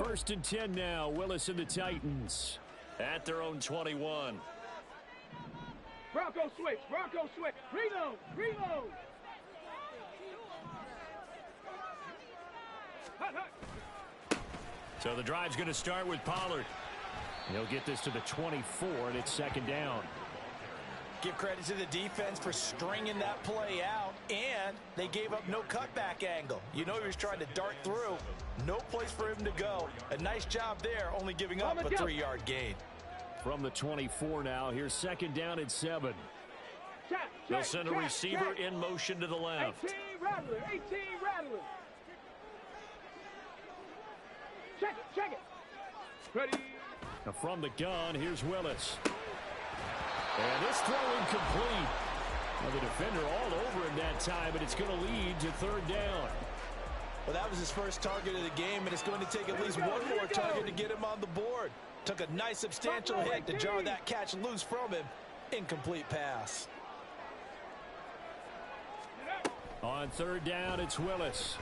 First and 10 now. Willis and the Titans at their own 21. Bronco switch. Bronco switch. Reload. Reload. So the drive's going to start with Pollard. He'll get this to the 24, and it's second down. Give credit to the defense for stringing that play out, and they gave up no cutback angle. You know he was trying to dart through. No place for him to go. A nice job there, only giving up a 3-yard gain. From the 24 now, here's second down and 7. They'll send a receiver in motion to the left. 18 Rattler. 18 Rattler. Check it. Ready. Now from the gun, here's Willis. And this throw incomplete. Now the defender all over him that time, but it's going to lead to third down. Well, that was his first target of the game, and it's going to take at least one more target to get him on the board. Took a nice substantial hit to jar that catch loose from him. Incomplete pass. On third down, it's Willis.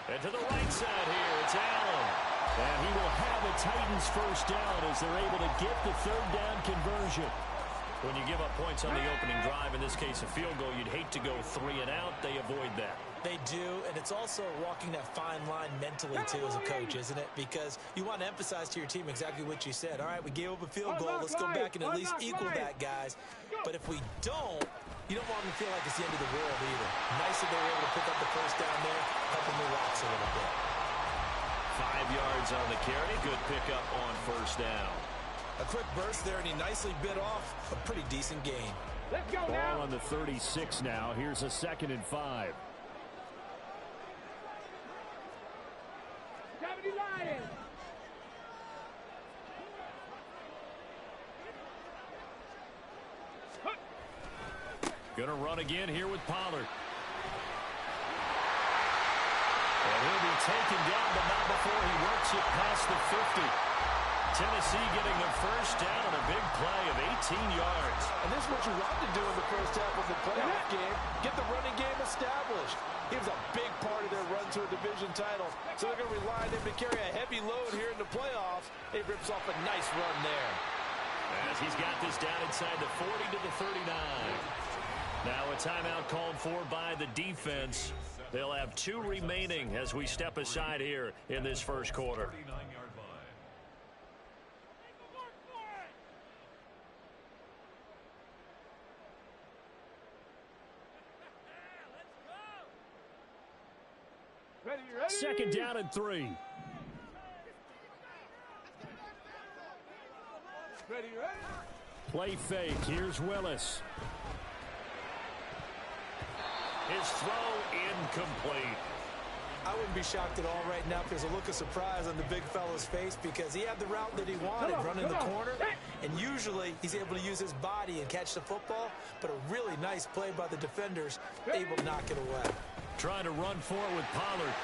And to the right side here, it's Allen. And he will have a Titans first down as they're able to get the third down conversion. When you give up points on the opening drive, in this case a field goal, you'd hate to go 3 and out. They avoid that. They do, and it's also walking that fine line mentally, too, as a coach, isn't it? Because you want to emphasize to your team exactly what you said. All right, we gave up a field goal. Let's go back and at least equal that, guys. But if we don't, you don't want them to feel like it's the end of the world either. Nice that they were able to pick up the first down there, help them relax a little bit. 5 yards on the carry. Good pickup on first down. A quick burst there, and he nicely bit off a pretty decent gain. Let's go now. Ball on the 36 now. Here's a 2nd and 5. 70 Lions. Gonna run again here with Pollard. And he'll be taken down, but not before he works it past the 50. Tennessee getting the first down on a big play of 18 yards. And this is what you want to do in the first half of the playoff game. Get the running game established. He was a big part of their run to a division title. So they're going to rely on him to carry a heavy load here in the playoffs. He rips off a nice run there. As he's got this down inside the 40 to the 39. Now a timeout called for by the defense. They'll have 2 remaining as we step aside here in this first quarter. Ready. Second down and 3. Ready. Play fake. Here's Willis. His throw incomplete. I wouldn't be shocked at all right now if there's a look of surprise on the big fella's face because he had the route that he wanted, running the corner, and usually he's able to use his body and catch the football, but a really nice play by the defenders, able to knock it away. Trying to run for it with Pollard.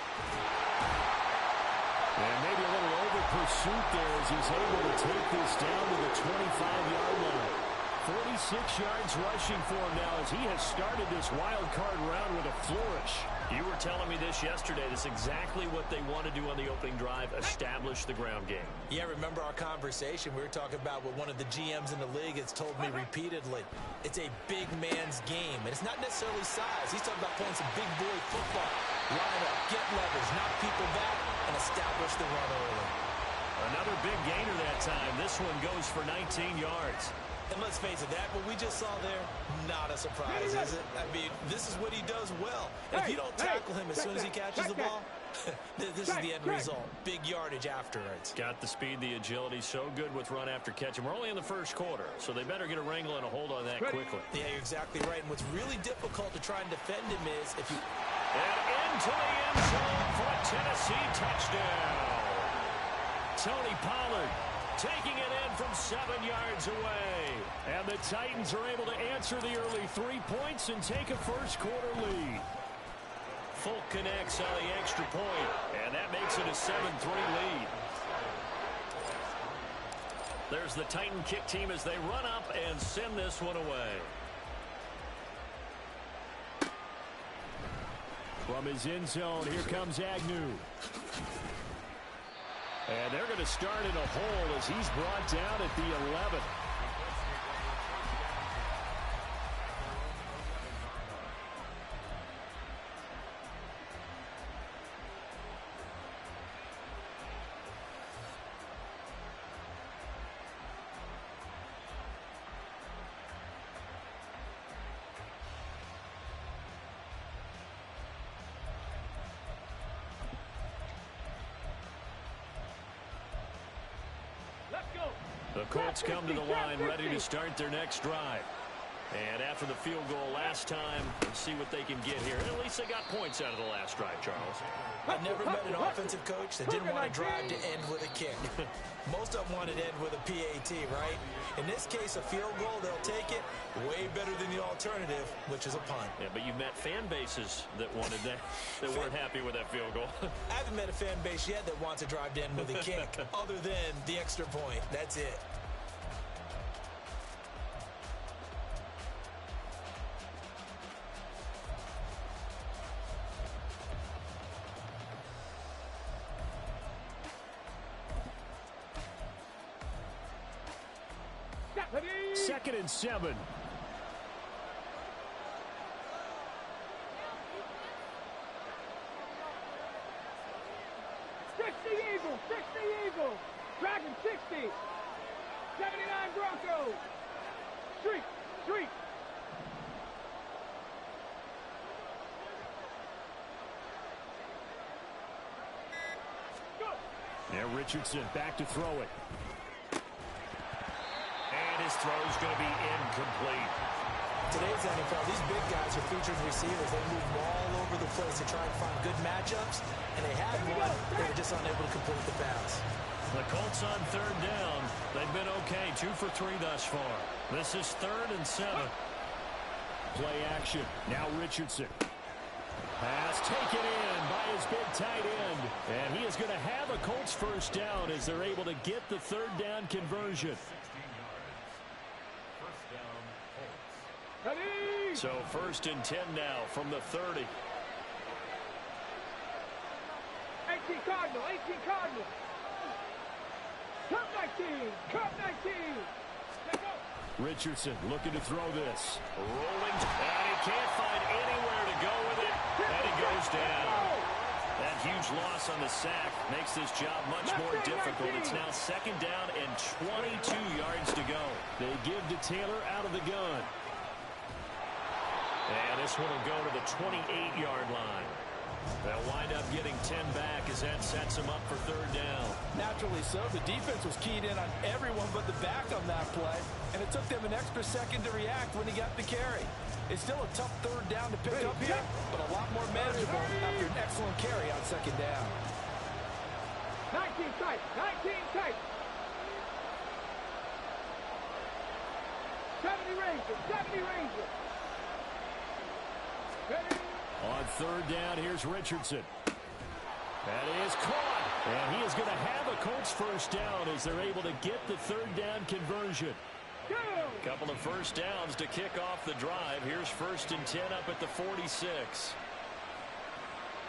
And maybe a little over pursuit there as he's able to take this down to the 25-yard line. 46 yards rushing for him now as he has started this wild card round with a flourish. You were telling me this yesterday. This is exactly what they want to do on the opening drive, establish the ground game. Yeah, remember our conversation. We were talking about what one of the GMs in the league has told me repeatedly. It's a big man's game, and it's not necessarily size. He's talking about playing some big boy football. Line up, get leverage, knock people back, and establish the run early. Another big gainer that time. This one goes for 19 yards. And let's face it, that what we just saw there, not a surprise, is it? I mean, this is what he does well. And if you don't tackle him as soon as he catches the ball, this is the end result. Big yardage afterwards. Got the speed, the agility, so good with run after catch. And we're only in the first quarter, so they better get a wrangle and a hold on that quickly. Yeah, you're exactly right. And what's really difficult to try and defend him is if you... And into the end zone for a Tennessee touchdown. Tony Pollard taking it in from 7 yards away. And the Titans are able to answer the early 3 points and take a first quarter lead. Folk connects on the extra point, and that makes it a 7-3 lead. There's the Titan kick team as they run up and send this one away. From his end zone, here comes Agnew. And they're going to start in a hole as he's brought down at the 11. The Colts come to the line ready to start their next drive. And after the field goal last time, let's see what they can get here. At least they got points out of the last drive, Charles. I've never met an offensive coach that didn't want to drive to end with a kick. Most of them wanted to end with a PAT, right? In this case, a field goal, they'll take it. Way better than the alternative, which is a punt. Yeah, but you've met fan bases that wanted that, that weren't happy with that field goal. I haven't met a fan base yet that wants to drive to end with a kick, other than the extra point. That's it. Second and 7. Eagles. Dragon 60. 79 Broncos. Streak. Now Richardson back to throw it. And his throw's going to be incomplete. Today's NFL, these big guys are featured receivers. They move all over the place to try and find good matchups, and they had one. They were just unable to complete the pass. The Colts on third down. They've been okay, 2 for 3 thus far. This is 3rd and 7. Play action. Now Richardson. Pass taken in by his big tight end. And he is going to have a Colts first down as they're able to get the 3rd down conversion. So 1st and 10 now from the 30. 18 Cardinal. Cup 19. Richardson looking to throw this. Rolling. And he can't find anywhere to go with it. And he goes down. That huge loss on the sack makes this job much more difficult. It's now 2nd down and 22 yards to go. They give to Taylor out of the gun. And this one will go to the 28-yard line. They'll wind up getting 10 back as that sets them up for 3rd down. Naturally so. The defense was keyed in on everyone but the back on that play, and it took them an extra second to react when he got the carry. It's still a tough 3rd down to pick up here, but a lot more manageable after an excellent carry on 2nd down. 19 tight. 70 Rangers. On 3rd down, here's Richardson. That is caught. And he is going to have a Colts first down as they're able to get the 3rd down conversion. A couple of first downs to kick off the drive. Here's 1st and 10 up at the 46.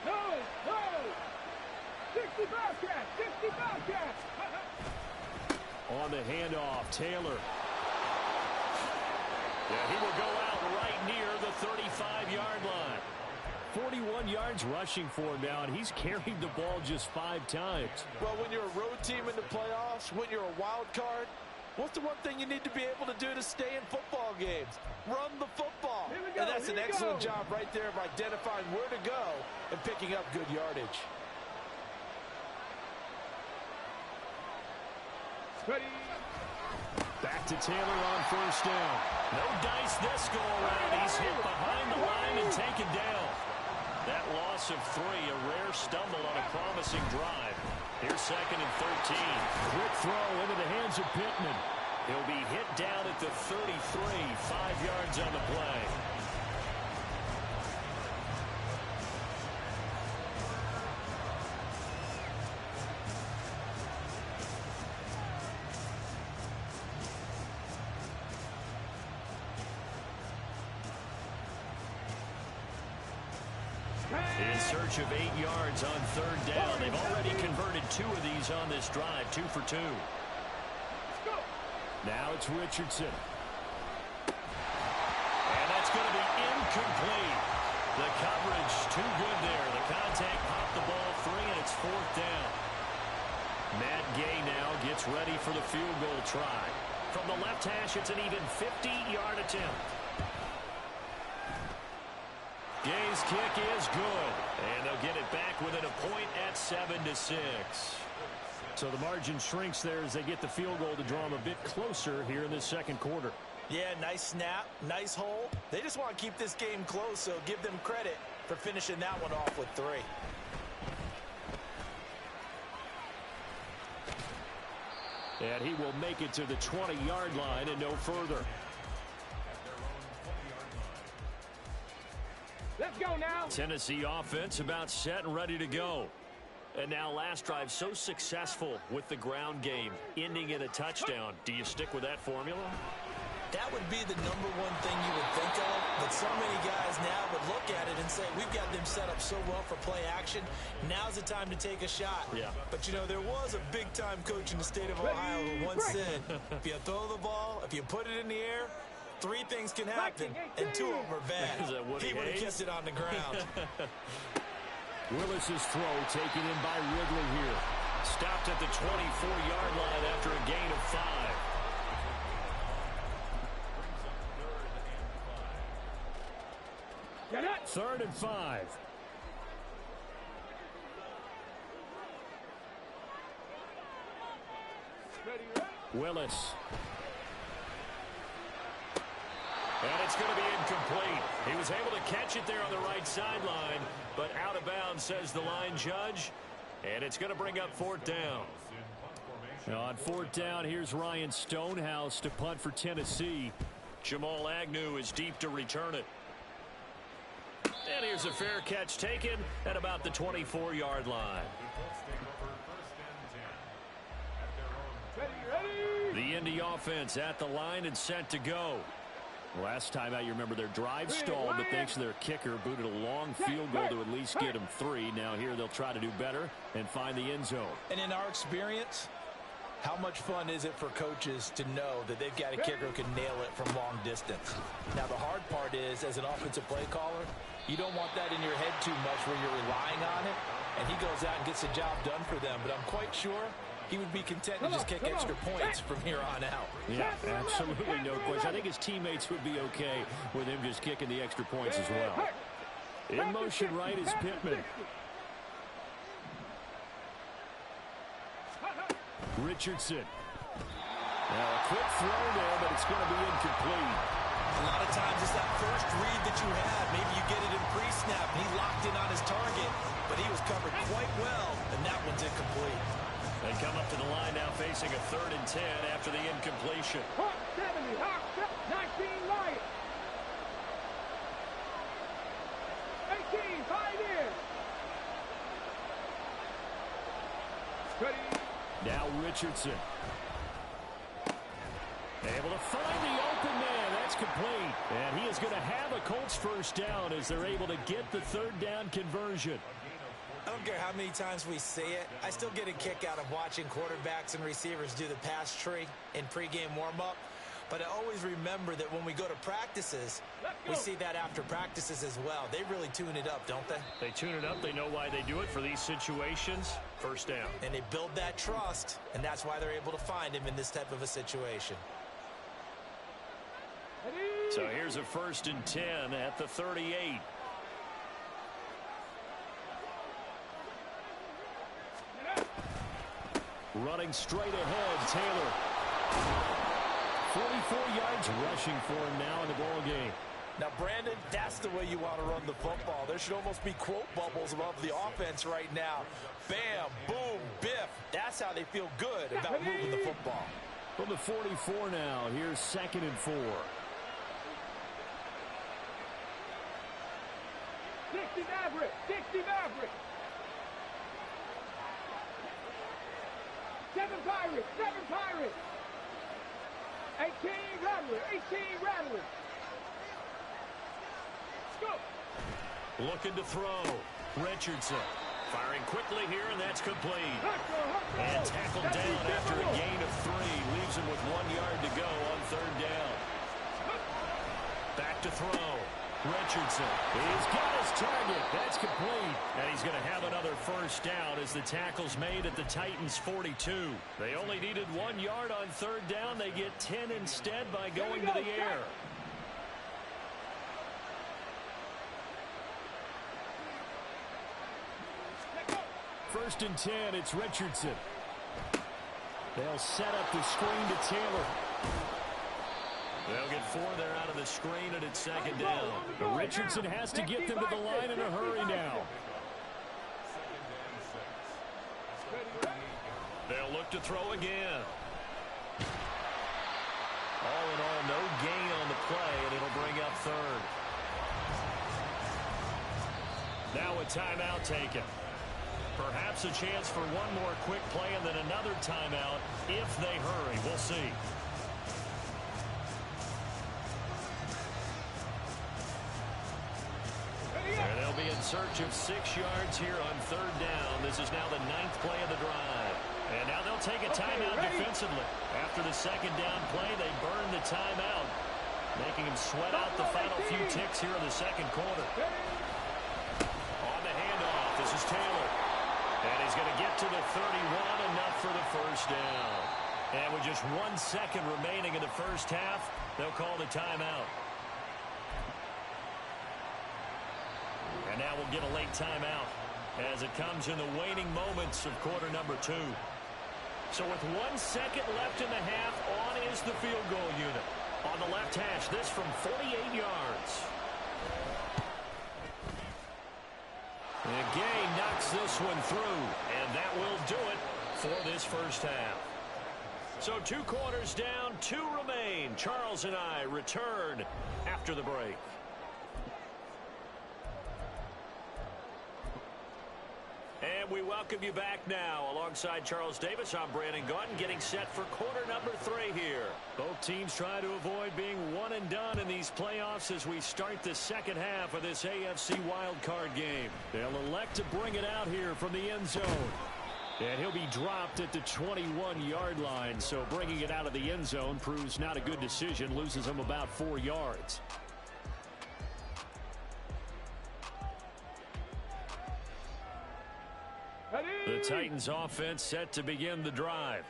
No. 60 Bobcat. On the handoff, Taylor. Yeah, he will go out right near the 35-yard line. 41 yards rushing for him now, and he's carried the ball just 5 times. Well, when you're a road team in the playoffs, when you're a wild card, what's the one thing you need to be able to do to stay in football games? Run the football. And that's an excellent job right there of identifying where to go and picking up good yardage. Ready. Back to Taylor on 1st down. No dice this go around. He's hit behind the line and taken down. That loss of 3, a rare stumble on a promising drive. Here's 2nd and 13. Quick throw into the hands of Pittman. He'll be hit down at the 33, 5 yards on the play. In search of 8 yards on third down. They've already converted 2 of these on this drive, 2 for 2. Now it's Richardson. And that's going to be incomplete. The coverage too good there. The contact popped the ball free, and it's 4th down. Matt Gay now gets ready for the field goal try. From the left hash, it's an even 50-yard attempt. Gay's kick is good, and they'll get it back within a point at 7-6. So the margin shrinks there as they get the field goal to draw them a bit closer here in this second quarter. Yeah, nice snap, nice hole. They just want to keep this game close, so give them credit for finishing that one off with 3. And he will make it to the 20-yard line and no further. Let's go now. Tennessee offense about set and ready to go. And now last drive so successful with the ground game, ending in a touchdown. Do you stick with that formula? That would be the #1 thing you would think of, but so many guys now would look at it and say, we've got them set up so well for play action. Now's the time to take a shot. Yeah. But, you know, there was a big-time coach in the state of Ohio who once said, if you throw the ball, if you put it in the air, 3 things can happen, and 2 of them are bad. He would have kept it on the ground. Willis's throw taken in by Ridley here. Stopped at the 24-yard line after a gain of 5. Get it. 3rd and 5. Ready, ready. Willis. And it's going to be incomplete. He was able to catch it there on the right sideline, but out of bounds, says the line judge. And it's going to bring up 4th down. Now on 4th down, here's Ryan Stonehouse to punt for Tennessee. Jamal Agnew is deep to return it. And here's a fair catch taken at about the 24-yard line. Ready, ready. The Indy offense at the line and set to go. Last time out, you remember their drive stalled, but thanks to their kicker, booted a long field goal to at least get them 3. Now here they'll try to do better and find the end zone. And in our experience, how much fun is it for coaches to know that they've got a kicker who can nail it from long distance? Now, the hard part is, as an offensive play caller, you don't want that in your head too much where you're relying on it, and he goes out and gets the job done for them. But I'm quite sure he would be content to just kick extra points from here on out. Yeah, absolutely no question. I think his teammates would be okay with him just kicking the extra points as well. In motion right is Pittman. Richardson. Now a quick throw there, but it's going to be incomplete. A lot of times it's that first read that you have. Maybe you get it in pre-snap, and he locked in on his target, but he was covered quite well, and that one's incomplete. They come up to the line now facing a 3rd and 10 after the incompletion. Hawk 70, Hawk 19 Lions. 18, 5 in. Ready. Now Richardson. Able to find the open man. That's complete. And he is going to have a Colts first down as they're able to get the 3rd down conversion. I don't care how many times we see it. I still get a kick out of watching quarterbacks and receivers do the pass tree in pregame warm-up. But I always remember that when we go to practices, we see that after practices as well. They really tune it up, don't they? They tune it up. They know why they do it for these situations. First down. And they build that trust, and that's why they're able to find him in this type of a situation. So here's a 1st and 10 at the 38. Running straight ahead, Taylor. 44 yards rushing for him now in the ball game. Now, Brandon, that's the way you want to run the football. There should almost be quote bubbles above the offense right now. Bam, boom, biff. That's how they feel good about moving the football. From the 44 now, here's 2nd and 4. 60 Maverick, 60 Maverick. 7 Pirates, 7 Pirates. 18 Rattler, 18 Rattler. Go. Looking to throw. Richardson firing quickly here, and that's complete. And tackled down after a gain of 3. Leaves him with 1 yard to go on 3rd down. Back to throw. Richardson. He's got his target. That's complete. And he's going to have another first down as the tackle's made at the Titans' 42. They only needed 1 yard on 3rd down. They get 10 instead by going to the air. First and 10, it's Richardson. They'll set up the screen to Taylor. They'll get 4 there out of the screen, and it's 2nd down. But Richardson has to get them to the line in a hurry now. They'll look to throw again. All in all, no gain on the play, and it'll bring up 3rd. Now a timeout taken. Perhaps a chance for one more quick play and then another timeout if they hurry. We'll see. And they'll be in search of 6 yards here on 3rd down. This is now the 9th play of the drive. And now they'll take a timeout defensively. After the 2nd down play, they burn the timeout, making them sweat out the final few ticks here in the 2nd quarter. On the handoff, this is Taylor. And he's going to get to the 31, enough for the first down. And with just 1 second remaining in the first half, they'll call the timeout. And now we'll get a late timeout as it comes in the waning moments of quarter number 2. So with 1 second left in the half, on is the field goal unit. On the left hash, this from 48 yards. And Gay knocks this one through, and that will do it for this first half. So 2 quarters down, 2 remain. Charles and I return after the break. And we welcome you back now. Alongside Charles Davis, I'm Brandon Gaudin, getting set for quarter number 3 here. Both teams try to avoid being one and done in these playoffs as we start the second half of this AFC wildcard game. They'll elect to bring it out here from the end zone. And he'll be dropped at the 21-yard line, so bringing it out of the end zone proves not a good decision, loses him about 4 yards. The Titans offense set to begin the drive.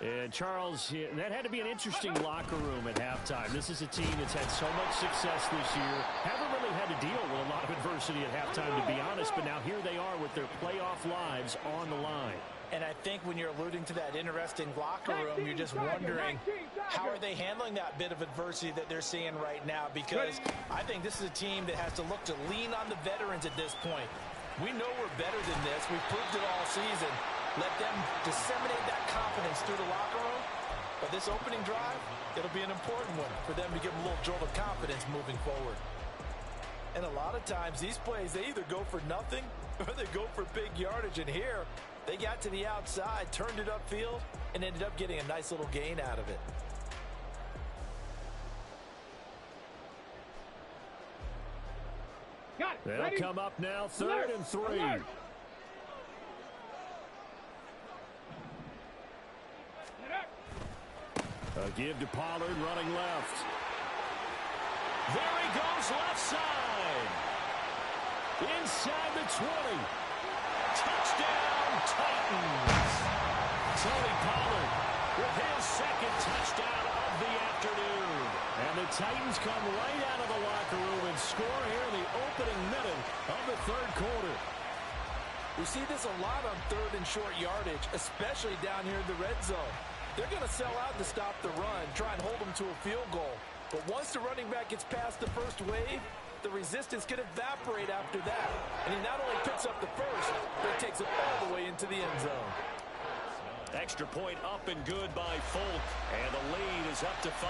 And Charles, that had to be an interesting locker room at halftime. This is a team that's had so much success this year. Haven't really had to deal with a lot of adversity at halftime, to be honest. But now here they are with their playoff lives on the line. And I think when you're alluding to that interesting locker room, you're just wondering, how are they handling that bit of adversity that they're seeing right now? Because I think this is a team that has to look to lean on the veterans at this point. We know we're better than this. We've proved it all season. Let them disseminate that confidence through the locker room. But this opening drive, it'll be an important one for them to give them a little jolt of confidence moving forward. And a lot of times, these plays, they either go for nothing or they go for big yardage. And here, they got to the outside, turned it upfield, and ended up getting a nice little gain out of it. They'll come up now, 3rd and 3. A give to Pollard, running left. There he goes, left side. Inside the 20. Touchdown, Titans. Tony Pollard with his 2nd touchdown of the afternoon. And the Titans come right out of the locker room and score here in the opening minute of the 3rd quarter. We see this a lot on 3rd and short yardage, especially down here in the red zone. They're going to sell out to stop the run, try and hold them to a field goal. But once the running back gets past the first wave, the resistance can evaporate after that. And he not only picks up the first, but takes it all the way into the end zone. Extra point up and good by Folk, and the lead is up to 5.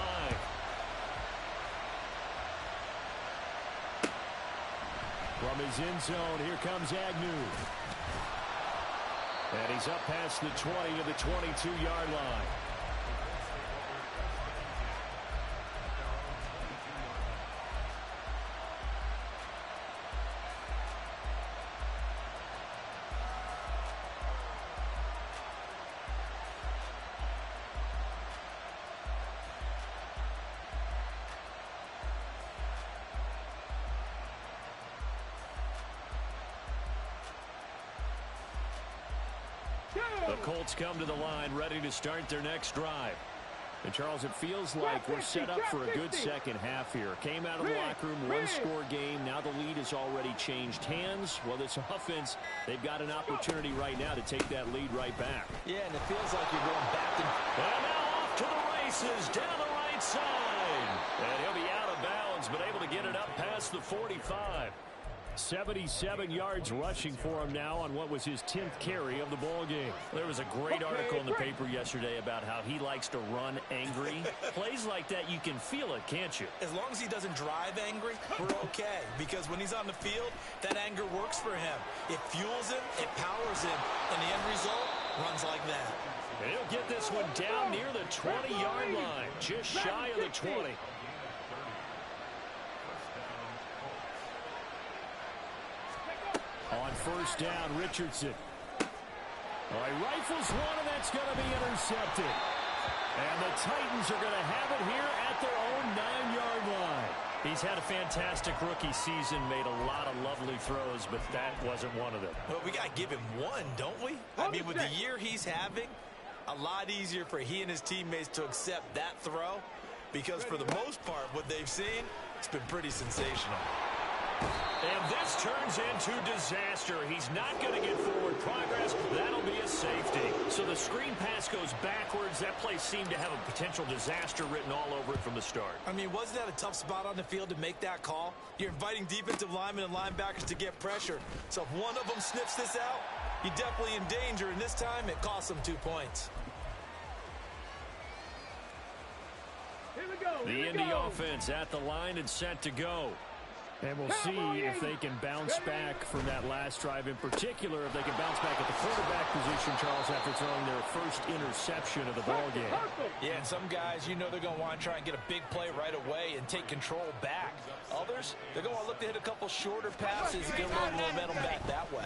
From his end zone, here comes Agnew. And he's up past the 20 to the 22-yard line. The Colts come to the line, ready to start their next drive. And Charles, it feels like we're set up for a good second half here. Came out of the locker room, one-score game. Now the lead has already changed hands. Well, this offense, they've got an opportunity right now to take that lead right back. Yeah, and it feels like you're going back. And now off to the races, down the right side. And he'll be out of bounds, but able to get it up past the 45. 77 yards rushing for him now on what was his 10th carry of the ball game. There was a great article in the paper yesterday about how he likes to run angry. Plays like that, you can feel it, can't you? As long as he doesn't drive angry, we're okay. Because when he's on the field, that anger works for him. It fuels him, it powers him, and the end result runs like that. And he'll get this one down near the 20-yard line, just shy of the 20. On first down, Richardson. All right, rifles one, and that's going to be intercepted. And the Titans are going to have it here at their own 9-yard line. He's had a fantastic rookie season, made a lot of lovely throws, but that wasn't one of them. Well, we got to give him one, don't we? I mean, with the year he's having, a lot easier for he and his teammates to accept that throw, because for the most part, what they've seen, it's been pretty sensational. And this turns into disaster. He's not going to get forward progress. That'll be a safety. So the screen pass goes backwards. That play seemed to have a potential disaster written all over it from the start. I mean, wasn't that a tough spot on the field to make that call? You're inviting defensive linemen and linebackers to get pressure. So if one of them sniffs this out, you're definitely in danger. And this time, it cost them 2 points. The Indy offense at the line and set to go. And we'll see if they can bounce back from that last drive. In particular, if they can bounce back at the quarterback position, Charles, after throwing their first interception of the ball game. Yeah, and some guys, you know they're going to want to try and get a big play right away and take control back. Others, they're going to look to hit a couple shorter passes and get a little momentum back that way.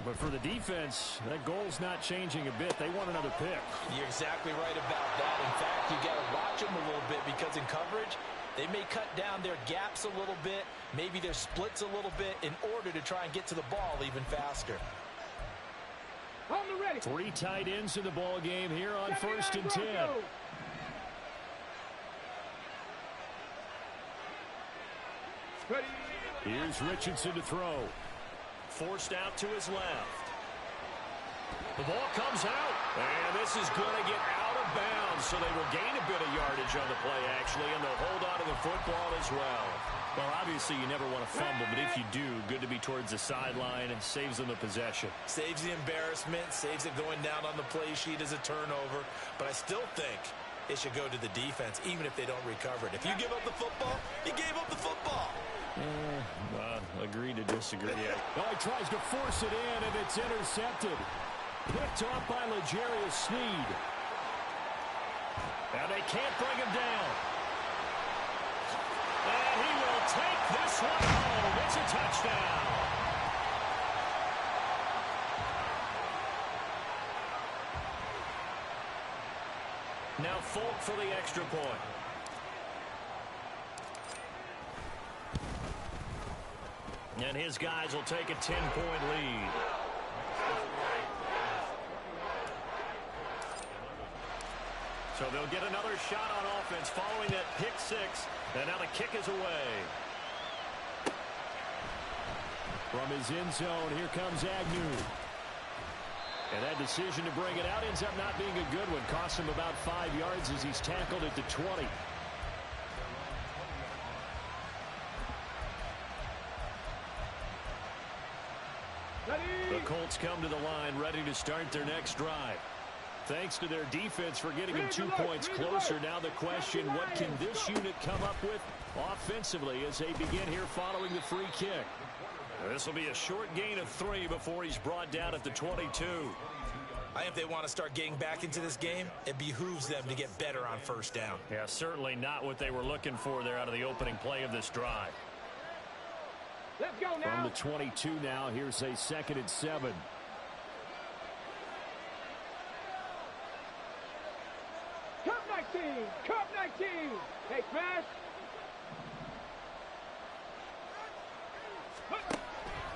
But for the defense, that goal's not changing a bit. They want another pick. You're exactly right about that. In fact, you got to watch them a little bit because in coverage, they may cut down their gaps a little bit, maybe their splits a little bit in order to try and get to the ball even faster. 3 tight ends in the ball game here on first and 10. Here's Richardson to throw. Forced out to his left. The ball comes out, and this is going to get out of bounds, so they will gain a bit of yardage on the play, actually, and they'll hold on to the football as well. Well, obviously, you never want to fumble, but if you do, good to be towards the sideline and saves them the possession. Saves the embarrassment, saves it going down on the play sheet as a turnover, but I still think it should go to the defense, even if they don't recover it. If you give up the football, you gave up the football. Agree to disagree. Oh, he tries to force it in, and it's intercepted. Picked off by L'Jarius Sneed. And they can't bring him down. And he will take this one home. It's a touchdown. Now Folk for the extra point. And his guys will take a 10-point lead. So they'll get another shot on offense following that pick six. And now the kick is away. From his end zone, here comes Agnew. And that decision to bring it out ends up not being a good one. Costs him about 5 yards as he's tackled at the 20. The Colts come to the line ready to start their next drive. Thanks to their defense for getting them 2 points closer. Now the question, what can this unit come up with offensively as they begin here following the free kick? This will be a short gain of 3 before he's brought down at the 22. I think if they want to start getting back into this game, it behooves them to get better on first down. Yeah, certainly not what they were looking for there out of the opening play of this drive. Let's go now. From the 22 now, here's a 2nd and 7. Cup 19! Cup 19! Hey, smash!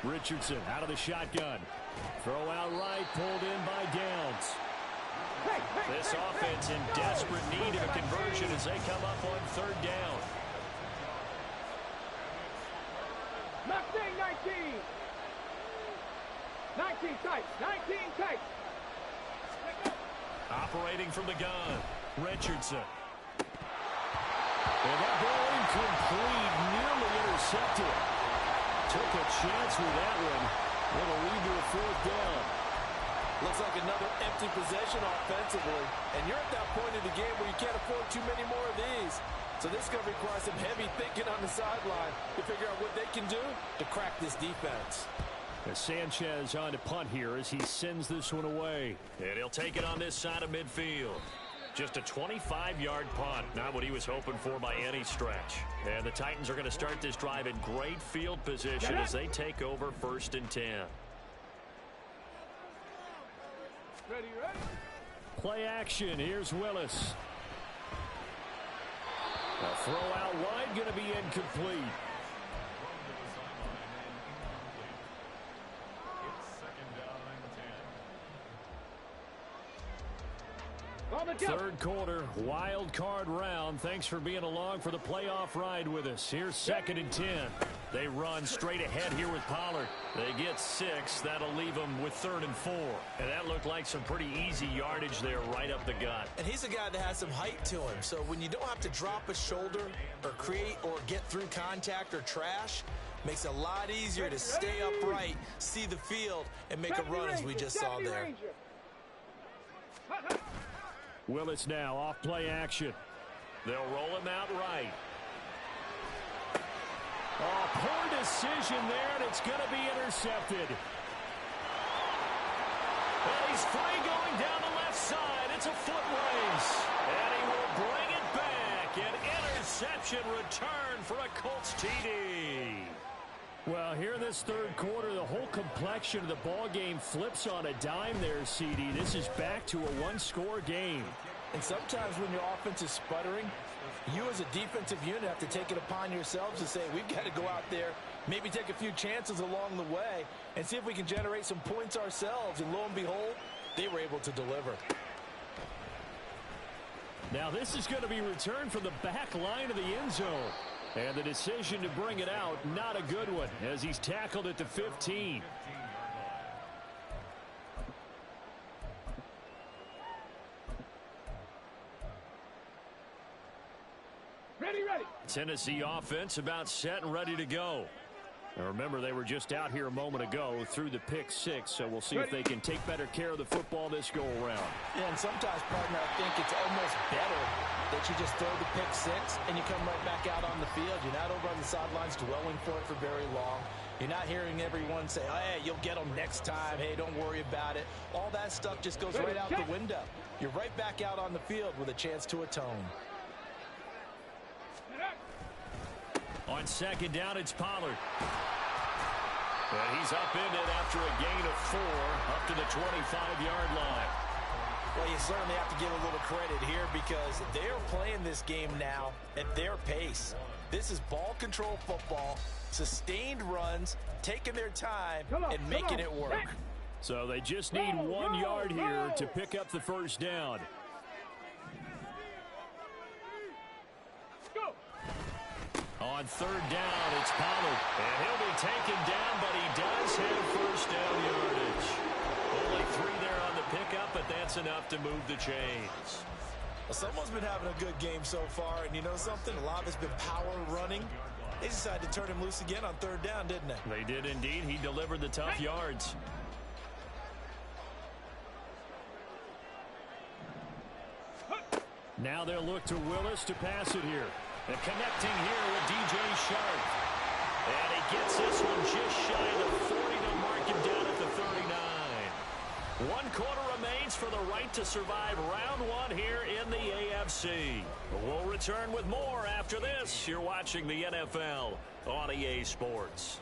Richardson out of the shotgun. Throw out right, pulled in by Downs. This offense in desperate need of a conversion as they come up on third down. Mustang 19. 19 tight. 19 tight. Operating from the gun. Richardson. And that ball incomplete, nearly intercepted. Took a chance with that one. It'll lead to a fourth down. Looks like another empty possession offensively. And you're at that point in the game where you can't afford too many more of these. So this is going to require some heavy thinking on the sideline to figure out what they can do to crack this defense. Sanchez on to punt here as he sends this one away. And he'll take it on this side of midfield. Just a 25-yard punt. Not what he was hoping for by any stretch. And the Titans are going to start this drive in great field position as they take over 1st and 10. Ready. Play action. Here's Willis. A throw out wide, going to be incomplete. Third quarter, wild card round. Thanks for being along for the playoff ride with us. Here's 2nd and 10. They run straight ahead here with Pollard. They get 6. That'll leave them with 3rd and 4. And that looked like some pretty easy yardage there right up the gut. And he's a guy that has some height to him. So when you don't have to drop a shoulder or create or get through contact or trash, makes it a lot easier to stay upright, see the field, and make a run as we just saw there. Willis now off play action. They'll roll him out right. Oh, poor decision there, and it's going to be intercepted. And he's free going down the left side. It's a foot race. And he will bring it back. An interception return for a Colts TD. Well, here in this third quarter, the whole complexion of the ball game flips on a dime there, CD. This is back to a one-score game. And sometimes when your offense is sputtering, you as a defensive unit have to take it upon yourselves to say, we've got to go out there, maybe take a few chances along the way, and see if we can generate some points ourselves. And lo and behold, they were able to deliver. Now this is going to be returned from the back line of the end zone. And the decision to bring it out, not a good one, as he's tackled at the 15. Ready. Tennessee offense about set and ready to go. Now remember, they were just out here a moment ago through the pick 6, so we'll see if they can take better care of the football this go-around. Yeah, and sometimes, partner, I think it's almost better that you just throw the pick 6 and you come right back out on the field. You're not over on the sidelines dwelling for it for very long. You're not hearing everyone say, oh, hey, you'll get them next time. Hey, don't worry about it. All that stuff just goes right out the window. You're right back out on the field with a chance to atone. On 2nd down, it's Pollard. And he's upended after a gain of 4 up to the 25-yard line. Well, you certainly have to give a little credit here because they're playing this game now at their pace. This is ball control football, sustained runs, taking their time, and making it work. So they just need 1 yard here to pick up the first down. On 3rd down, it's Pollard. And he'll be taken down, but he does have first down yardage. Only 3 there on the pickup, but that's enough to move the chains. Well, someone's been having a good game so far, and you know something? A lot of it's been power running. They decided to turn him loose again on 3rd down, didn't they? They did indeed. He delivered the tough yards. Now they'll look to Willis to pass it here. And connecting here with DJ Sharp. And he gets this one just shy of the 40 to mark him down at the 39. 1 quarter remains for the right to survive round 1 here in the AFC. We'll return with more after this. You're watching the NFL on EA Sports.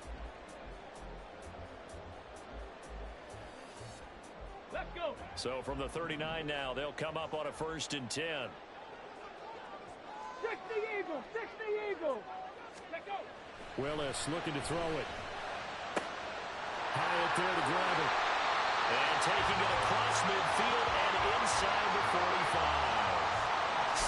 Let's go. So from the 39 now, they'll come up on a 1st and 10. 60 Eagles. Let go. Willis looking to throw it. Hyatt there to grab it. And taking it across midfield and inside the 45.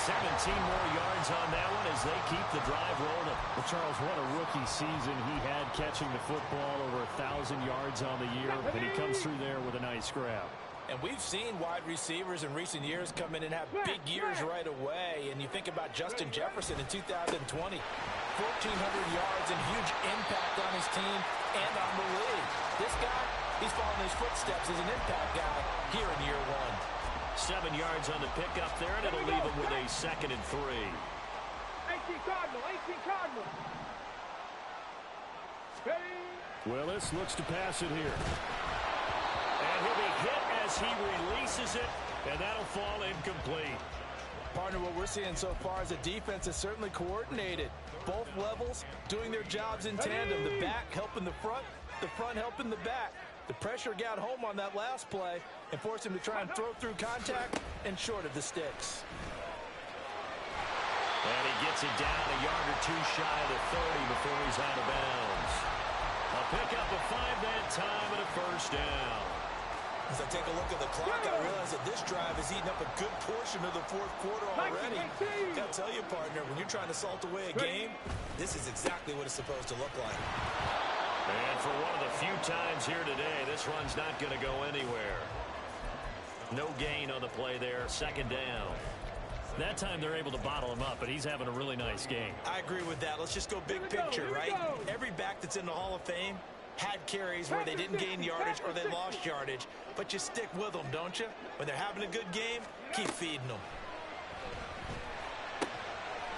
17 more yards on that one as they keep the drive rolling. Well, Charles, what a rookie season he had catching the football, over 1,000 yards on the year, and he comes through there with a nice grab. And we've seen wide receivers in recent years come in and have big years right away. And you think about Justin Jefferson in 2020, 1,400 yards and huge impact on his team and on the league. This guy, he's following his footsteps as an impact guy here in year one. 7 yards on the pickup there, and it'll leave him with a 2nd and 3. 18 Cardinal, 18 Cardinal. Ready? Willis looks to pass it here. And he'll be hit as he releases it, and that'll fall incomplete. Partner, what we're seeing so far is the defense is certainly coordinated. Both levels doing their jobs in tandem. The back helping the front helping the back. The pressure got home on that last play and forced him to try and throw through contact and short of the sticks. And he gets it down a yard or two shy of the 30 before he's out of bounds. A pickup of 5 that time and a first down. As I take a look at the clock, I realize that this drive has eaten up a good portion of the fourth quarter already. Gotta tell you, partner, when you're trying to salt away a game, this is exactly what it's supposed to look like. And for one of the few times here today, this run's not going to go anywhere. No gain on the play there, 2nd down. That time they're able to bottle him up, but he's having a really nice game. I agree with that. Let's just go big picture, right? Every back that's in the Hall of Fame had carries where they didn't gain yardage or they lost yardage, but you stick with them, don't you? When they're having a good game, keep feeding them.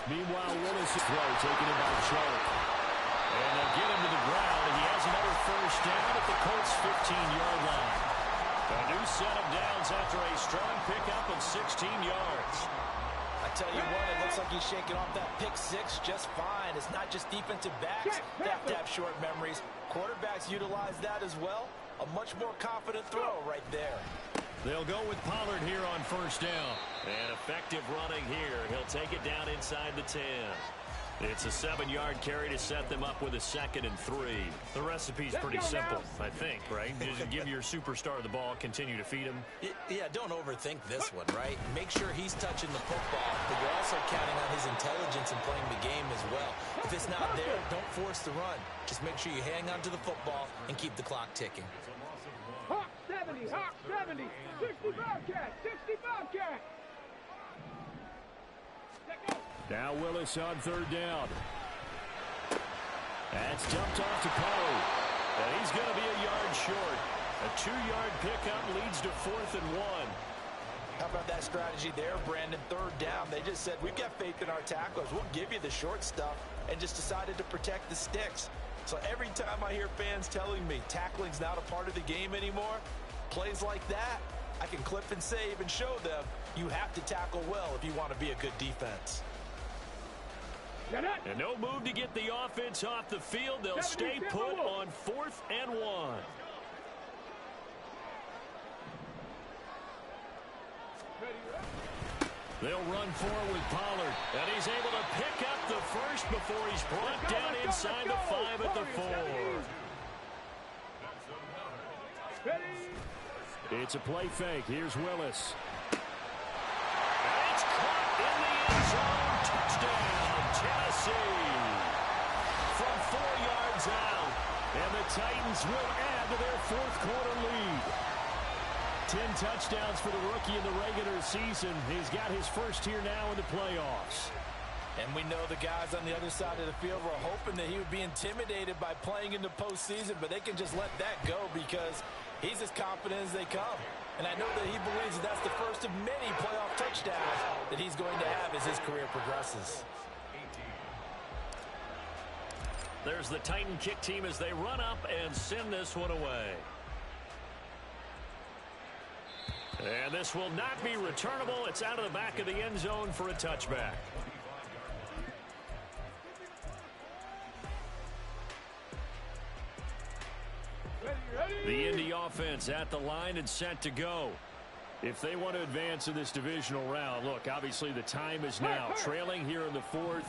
Meanwhile, Willis is throw taken in by Chark. And they'll get him to the ground, and he has another first down at the Colts' 15-yard line. A new set of downs after a strong pickup of 16 yards. I tell you what, it looks like he's shaking off that pick six just fine. It's not just defensive backs that have to have short memories. Quarterbacks utilize that as well. A much more confident throw right there. They'll go with Pollard here on first down. And effective running here. He'll take it down inside the 10. It's a 7-yard carry to set them up with a 2nd and 3. The recipe's pretty simple, I think, right? Just give your superstar the ball, continue to feed him. Yeah, don't overthink this one, right? Make sure he's touching the football, but you're also counting on his intelligence in playing the game as well. If it's not there, don't force the run. Just make sure you hang on to the football and keep the clock ticking. Hawk 70, Hawk 70, 60 Bobcat, 60 Bobcat. Now Willis on 3rd down. That's dumped off to Poe. And he's going to be a yard short. A 2-yard pickup leads to 4th and 1. How about that strategy there, Brandon? 3rd down. They just said, we've got faith in our tacklers. We'll give you the short stuff, and just decided to protect the sticks. So every time I hear fans telling me tackling's not a part of the game anymore, plays like that, I can clip and save and show them you have to tackle well if you want to be a good defense. And no move to get the offense off the field. They'll stay put on 4th and 1. They'll run forward with Pollard. And he's able to pick up the first before he's brought down inside the 5 at the 4. It's a play fake. Here's Willis. And it's caught in the end zone. Touchdown, Tennessee. From 4 yards out. And the Titans will add to their 4th quarter lead. 10 touchdowns for the rookie in the regular season. He's got his first here now in the playoffs. And we know the guys on the other side of the field were hoping that he would be intimidated by playing in the postseason, but they can just let that go because he's as confident as they come. And I know that he believes that that's the first of many playoff touchdowns that he's going to have as his career progresses. There's the Titan kick team as they run up and send this one away. And this will not be returnable. It's out of the back of the end zone for a touchback. The Indy offense at the line and set to go. If they want to advance in this divisional round, look, obviously the time is now. Trailing here in the 4th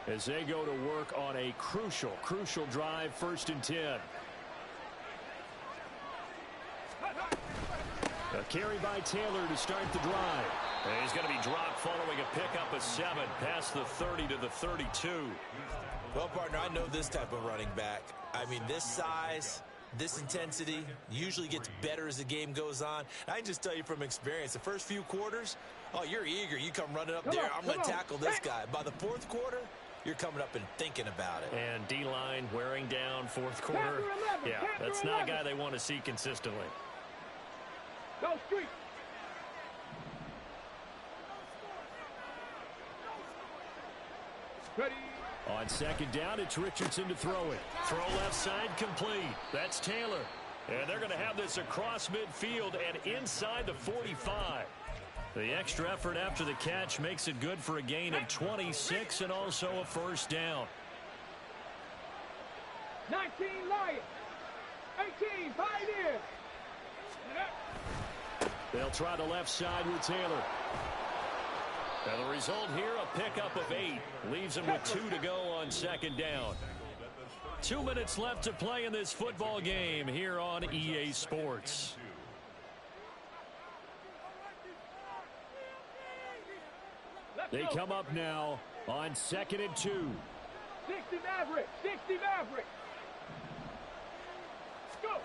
as they go to work on a crucial drive, 1st and 10. A carry by Taylor to start the drive. And he's going to be dropped following a pickup of 7 past the 30 to the 32. Well, partner, I know this type of running back. I mean, this size, this intensity usually gets better as the game goes on. I can just tell you from experience, the first few quarters, oh, you're eager. You come running up there. I'm going to tackle this guy. By the fourth quarter, you're coming up and thinking about it. And D-line wearing down fourth quarter. Yeah, that's not a guy they want to see consistently. Go street. Ready. On second down, it's Richardson to throw it. Throw left side complete. That's Taylor. And they're going to have this across midfield and inside the 45. The extra effort after the catch makes it good for a gain of 26 and also a first down. 19 Lions. 18 Pioneers. They'll try the left side with Taylor. And the result here, a pickup of 8. Leaves him with 2 to go on second down. 2 minutes left to play in this football game here on EA Sports. They come up now on second and 2. 60 Maverick. 60 Maverick. Go.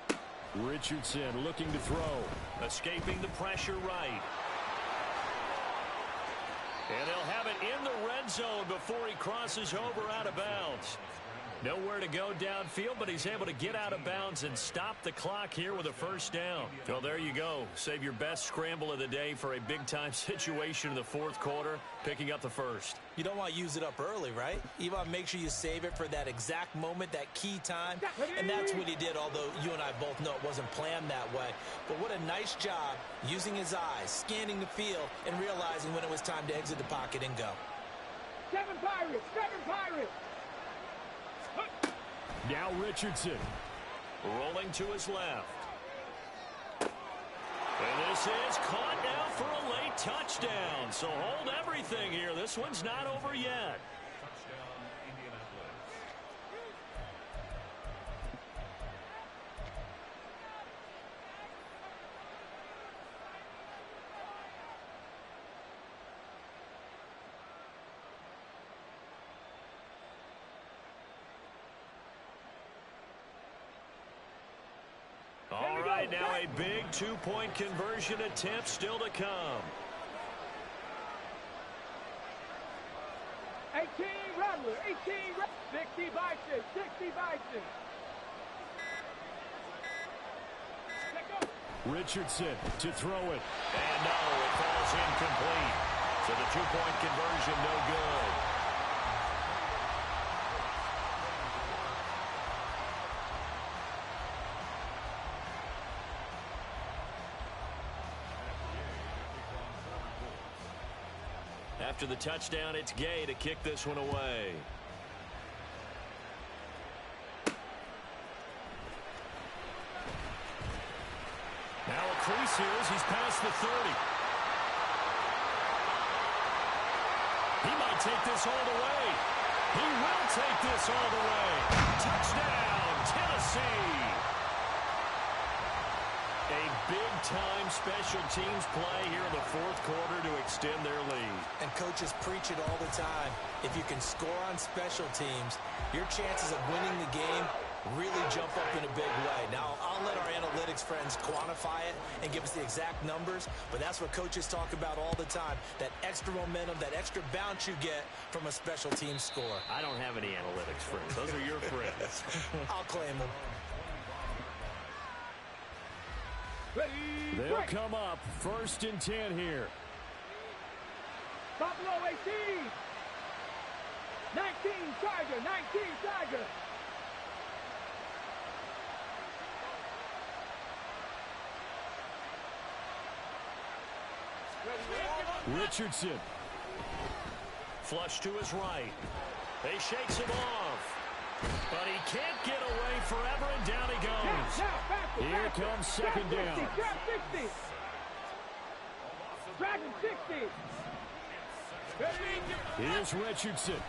Richardson looking to throw. Escaping the pressure right. And they'll have it in the red zone before he crosses over out of bounds. Nowhere to go downfield, but he's able to get out of bounds and stop the clock here with a first down. Well, there you go. Save your best scramble of the day for a big-time situation in the fourth quarter, picking up the first. You don't want to use it up early, right? You want to make sure you save it for that exact moment, that key time. And that's what he did, although you and I both know it wasn't planned that way. But what a nice job using his eyes, scanning the field, and realizing when it was time to exit the pocket and go. 7 Pirates. 7 Pirates. Now Richardson. Rolling to his left. And this is caught now for a late touchdown. So hold everything here. This one's not over yet. All right, now a big two-point conversion attempt still to come. 18 Rattler. 18 Rattler. 60 Bison. 60 Bison. Richardson to throw it. And no, it falls incomplete. So the two-point conversion no good. After the touchdown, it's Gay to kick this one away. Now a crease here as he's past the 30. He might take this all the way. He will take this all the way. Touchdown, Tennessee. A big-time special teams play here in the fourth quarter to extend their lead. And coaches preach it all the time. If you can score on special teams, your chances of winning the game really jump up in a big way. Now, I'll let our analytics friends quantify it and give us the exact numbers, but that's what coaches talk about all the time, that extra momentum, that extra bounce you get from a special team score. I don't have any analytics friends. Those are your friends. I'll claim them. They'll come up first and 10 here. Buffalo 18. 19 Tiger. 19 Tiger. Richardson. Flush to his right. He shakes him off. But he can't get away forever, and down he goes. Here comes second down. 60. Dragon 60. Here's Richardson.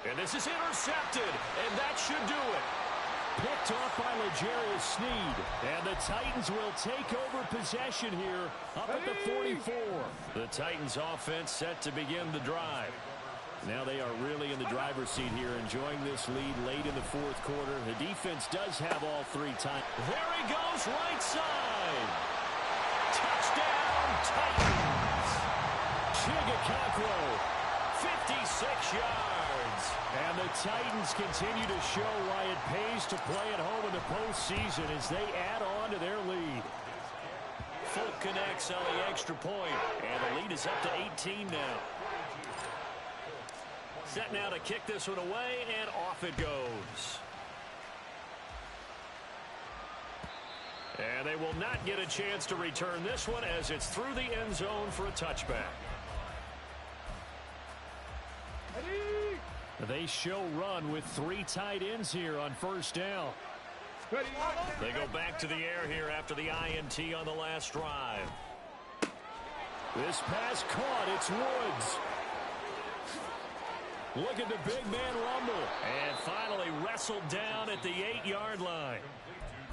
And this is intercepted, and that should do it. picked off by L'Jarius Sneed. And the Titans will take over possession here up at the 44. The Titans offense set to begin the drive. Now they are really in the driver's seat here, enjoying this lead late in the fourth quarter. The defense does have all three times. There he goes, right side. Touchdown, Titans. Chigakakwo, 56 yards. And the Titans continue to show why it pays to play at home in the postseason as they add on to their lead. Folk connects on the extra point, and the lead is up to 18 now. Set now to kick this one away, and off it goes. And they will not get a chance to return this one as it's through the end zone for a touchback. They show run with three tight ends here on first down. They go back to the air here after the INT on the last drive. This pass caught. It's Woods. Look at the big man rumble. And finally wrestled down at the 8-yard line.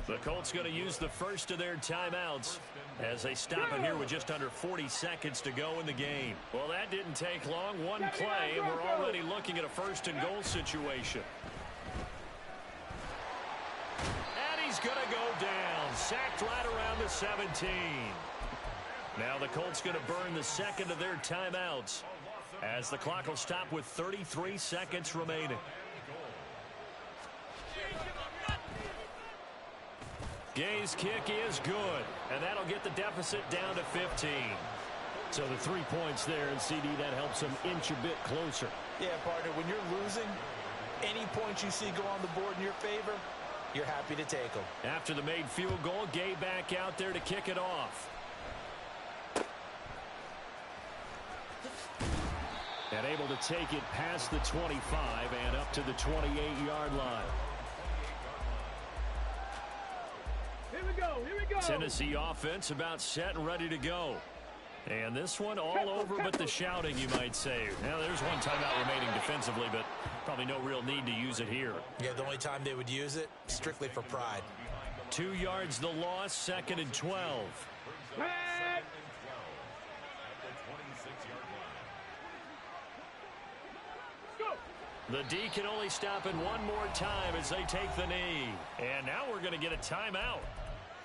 The Colts going to use the first of their timeouts as they stop it here with just under 40 seconds to go in the game. Well, that didn't take long. One play, and we're already looking at a first-and-goal situation. And he's going to go down. Sacked right around the 17. Now the Colts going to burn the second of their timeouts as the clock will stop with 33 seconds remaining. Gay's kick is good, and that'll get the deficit down to 15. So the 3 points there, and CD, that helps them inch a bit closer. Yeah, partner, when you're losing, any points you see go on the board in your favor, you're happy to take them. After the made field goal, Gay back out there to kick it off. And able to take it past the 25 and up to the 28-yard line. Here we go, here we go. Tennessee offense about set and ready to go. And this one all over but the shouting, you might say. Now, there's one timeout remaining defensively, but probably no real need to use it here. Yeah, the only time they would use it, strictly for pride. 2 yards the loss, 2nd and 12. The D can only stop it one more time as they take the knee. And now we're going to get a timeout.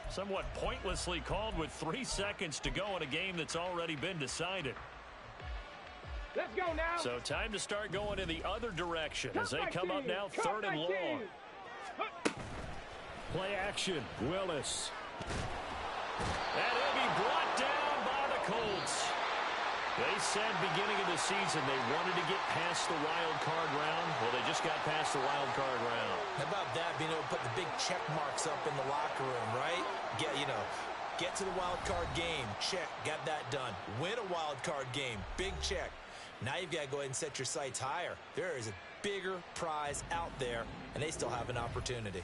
Somewhat pointlessly called with 3 seconds to go in a game that's already been decided. Let's go now. So time to start going in the other direction as they come up now 3rd and long. Play action, Willis. And he'll be brought down by the Colts. They said beginning of the season they wanted to get past the wild card round. Well, they just got past the wild card round. How about that, being able to put the big check marks up in the locker room, right? Get to the wild card game, check, got that done. Win a wild card game, big check. Now you've got to go ahead and set your sights higher. There is a bigger prize out there, and they still have an opportunity.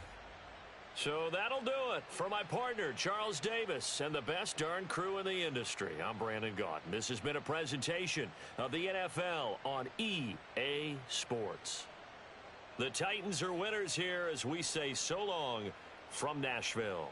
So that'll do it for my partner, Charles Davis, and the best darn crew in the industry. I'm Brandon Gaudin. This has been a presentation of the NFL on EA Sports. The Titans are winners here as we say so long from Nashville.